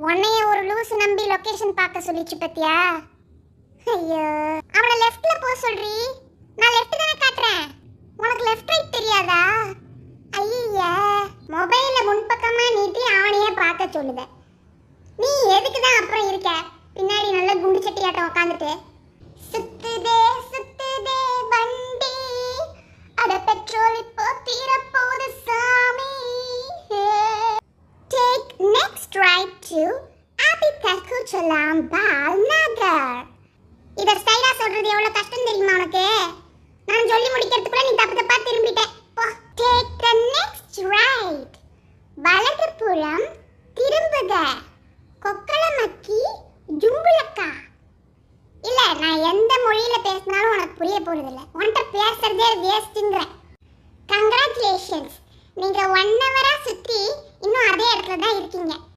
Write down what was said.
உன்னைய ஒரு லூஸ் நம்பி லொகேஷன் பார்க்க சொல்லிச்சு பத்தியா? ஐயோ, அவளை லெஃப்ட்ல போ சொல்றீ. நான் லெஃப்ட் தானே காட்டுறேன். உனக்கு லெஃப்ட் ரைட் தெரியாதா? ஐயா, மொபைல முன்பக்கமா நீட்டி அவனையே பார்க்க சொல்லுத. நீ எதுக்கு தான் அப்புறம் இருக்க பின்னாடி நல்ல குண்டு சட்டியாட்டம் உட்காந்துட்டு? சுத்துதே சுத்துதே வண்டி, அட பெட்ரோல் இப்போ தீரப்போது சாமி. Take next right to Abitakuchalam Bal Nagar. இத ஸ்டைலா சொல்றது எவ்வளவு கஷ்டம் தெரியுமா உனக்கு? நான் சொல்லி முடிக்கிறதுக்குள்ள நீ தப்பு தப்பா திரும்பிட்ட. Take the next right. வலதுபுறம் திரும்புக. கொக்கலமக்கி ஜும்புலக்கா. இல்ல, நான் எந்த மொழியில பேசினாலும் உனக்கு புரிய போறது இல்ல. உன்கிட்ட பேசுறதே வேஸ்ட்ங்கற. Congratulations. நீங்க 1 hour சுத்தி இன்னும் அதே இடத்துல தான் இருக்கீங்க.